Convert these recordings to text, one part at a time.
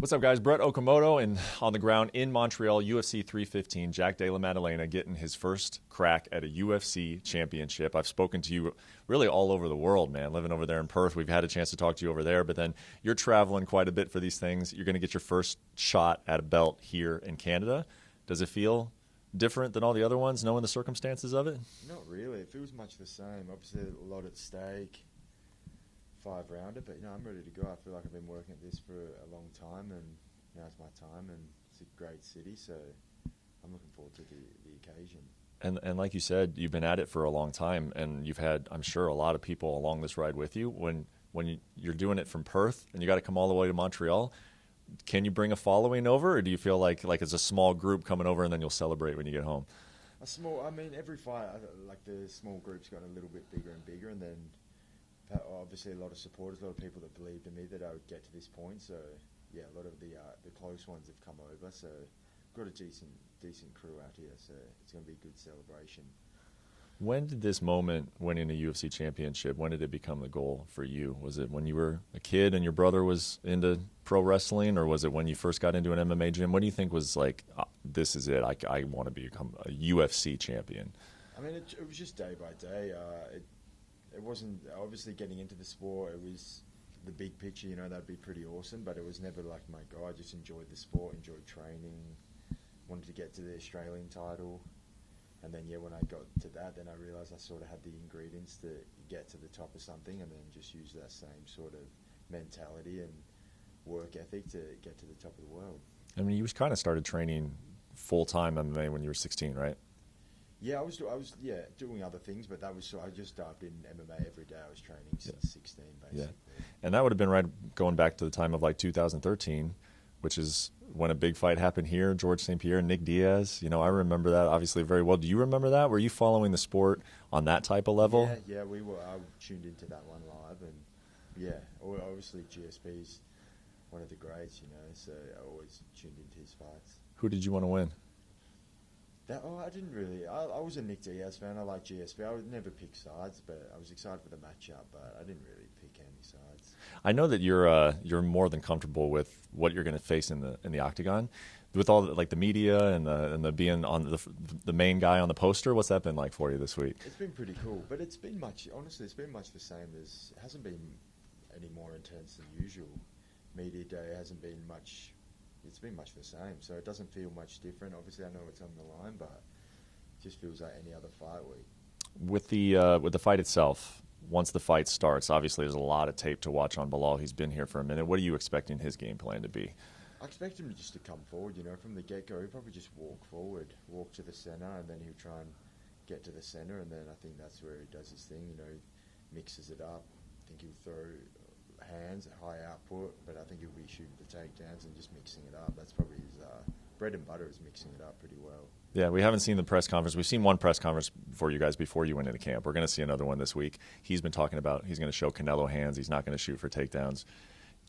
What's up, guys? Brett Okamoto, and on the ground in Montreal, UFC 315, Jack Della Maddalena getting his first crack at a UFC championship. I've spoken to you really all over the world, man. Living over there in Perth, we've had a chance to talk to you over there, but then you're traveling quite a bit for these things. You're going to get your first shot at a belt here in Canada. Does it feel different than all the other ones, knowing the circumstances of it? Not really. It feels much the same. Obviously, a lot at stake. 5-rounder, but I'm ready to go. I feel like I've been working at this for a long time, and now's my time. And it's a great city, so I'm looking forward to the occasion. And like you said, you've been at it for a long time, and you've had, I'm sure, a lot of people along this ride with you. When you're doing it from Perth and you got to come all the way to Montreal, can you bring a following over, or do you feel like it's a small group coming over and then you'll celebrate when you get home? Every fight, like the small group's got a little bit bigger and bigger, and then obviously a lot of supporters, a lot of people that believed in me that I would get to this point. So yeah, a lot of the close ones have come over. So got a decent crew out here. So it's going to be a good celebration. When did this moment, winning a UFC championship, when did it become the goal for you? Was it when you were a kid and your brother was into pro wrestling, or was it when you first got into an MMA gym? What do you think was like, this is it, I want to become a UFC champion? I mean, it was just day by day. It wasn't obviously getting into the sport. It was the big picture, that'd be pretty awesome. But it was never like, my God, I just enjoyed the sport, enjoyed training, wanted to get to the Australian title. And then, when I got to that, then I realised I sort of had the ingredients to get to the top of something, and then just use that same sort of mentality and work ethic to get to the top of the world. I mean, you kind of started training full-time MMA when you were 16, right? Yeah, I was doing other things, but I just dived in MMA every day. I was training since 16, basically. Yeah. And that would have been right going back to the time of like 2013, which is when a big fight happened here, George St. Pierre, Nick Diaz. I remember that obviously very well. Do you remember that? Were you following the sport on that type of level? Yeah, we were. I tuned into that one live, and obviously GSP's one of the greats, so I always tuned into his fights. Who did you want to win? I didn't really. I was a Nick Diaz fan. I like GSP. I would never pick sides, but I was excited for the matchup. But I didn't really pick any sides. I know that you're more than comfortable with what you're going to face in the octagon, with all the media and the being on the main guy on the poster. What's that been like for you this week? It's been pretty cool, but it's been much the same. It hasn't been any more intense than usual. Media day hasn't been much. It's been much the same, so it doesn't feel much different. Obviously, I know it's on the line, but it just feels like any other fight week. With the fight itself, once the fight starts, obviously there's a lot of tape to watch on Belal. He's been here for a minute. What are you expecting his game plan to be? I expect him just to come forward, from the get-go. He'll probably just walk forward, walk to the center, and then he'll try and get to the center, and then I think that's where he does his thing, mixes it up. I think he'll throw hands, high output, but I think he'll be shooting for takedowns and just mixing it up. That's probably his bread and butter, is mixing it up pretty well. Yeah, we haven't seen the press conference. We've seen one press conference for you guys before you went into camp. We're going to see another one this week. He's been talking about he's going to show Canelo hands. He's not going to shoot for takedowns.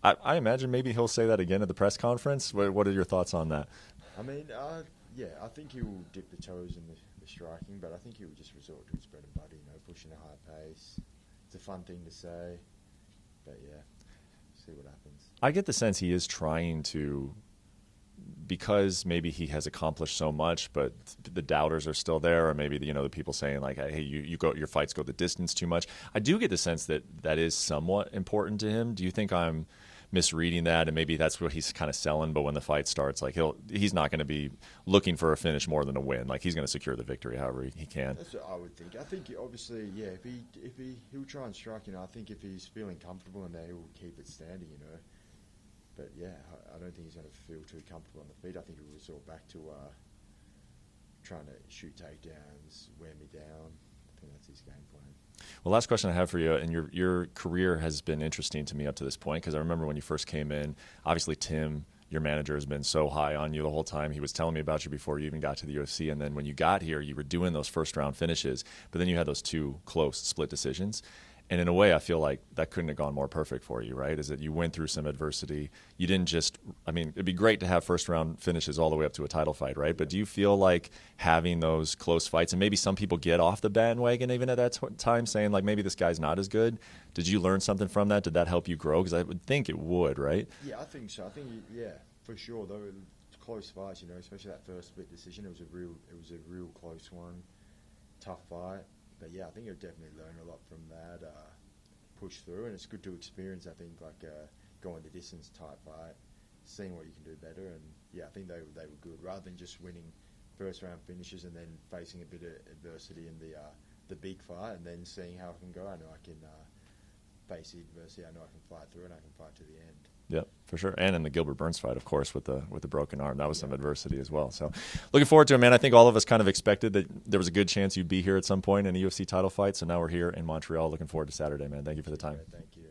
I imagine maybe he'll say that again at the press conference. What are your thoughts on that? I mean, I think he will dip the toes in the striking, but I think he will just resort to his bread and butter, pushing a high pace. It's a fun thing to say. But yeah, see what happens. I get the sense he is trying to, because maybe he has accomplished so much, but the doubters are still there, or maybe the people saying like, "Hey, your fights go the distance too much." I do get the sense that is somewhat important to him. Do you think I'm misreading that, and maybe that's what he's kind of selling? But when the fight starts, like he's not going to be looking for a finish more than a win. Like he's going to secure the victory however he can. That's what I would think. I think obviously, if he'll try and strike. I think if he's feeling comfortable in there, he'll keep it standing. But yeah, I don't think he's going to feel too comfortable on the feet. I think he'll resort back to trying to shoot takedowns, wear me down. I think that's his game plan. Well, last question I have for you, and your career has been interesting to me up to this point, because I remember when you first came in, obviously Tim, your manager, has been so high on you the whole time. He was telling me about you before you even got to the UFC, and then when you got here, you were doing those first-round finishes, but then you had those two close split decisions. And in a way, I feel like that couldn't have gone more perfect for you, right? Is that you went through some adversity. You didn't just, I mean, it'd be great to have first round finishes all the way up to a title fight, right? But do you feel like having those close fights, and maybe some people get off the bandwagon even at that time saying like, maybe this guy's not as good. Did you learn something from that? Did that help you grow? Because I would think it would, right? Yeah, I think so. I think, yeah, for sure. Though close fights, you know, especially that first split decision, it was a real close one, tough fight. But yeah, I think you'll definitely learn a lot from that. Push through, and it's good to experience. I think like going the distance type fight, seeing what you can do better, and yeah, I think they were good rather than just winning first round finishes and then facing a bit of adversity in the big fight, and then seeing how it can go. I know I can face the adversity. I know I can fight through, and I can fight to the end. Yep, for sure. And in the Gilbert Burns fight, of course, with the broken arm, that was some adversity as well. So looking forward to it, man. I think all of us kind of expected that there was a good chance you'd be here at some point in a UFC title fight. So now we're here in Montreal. Looking forward to Saturday, man. Thank you for the time. Thank you.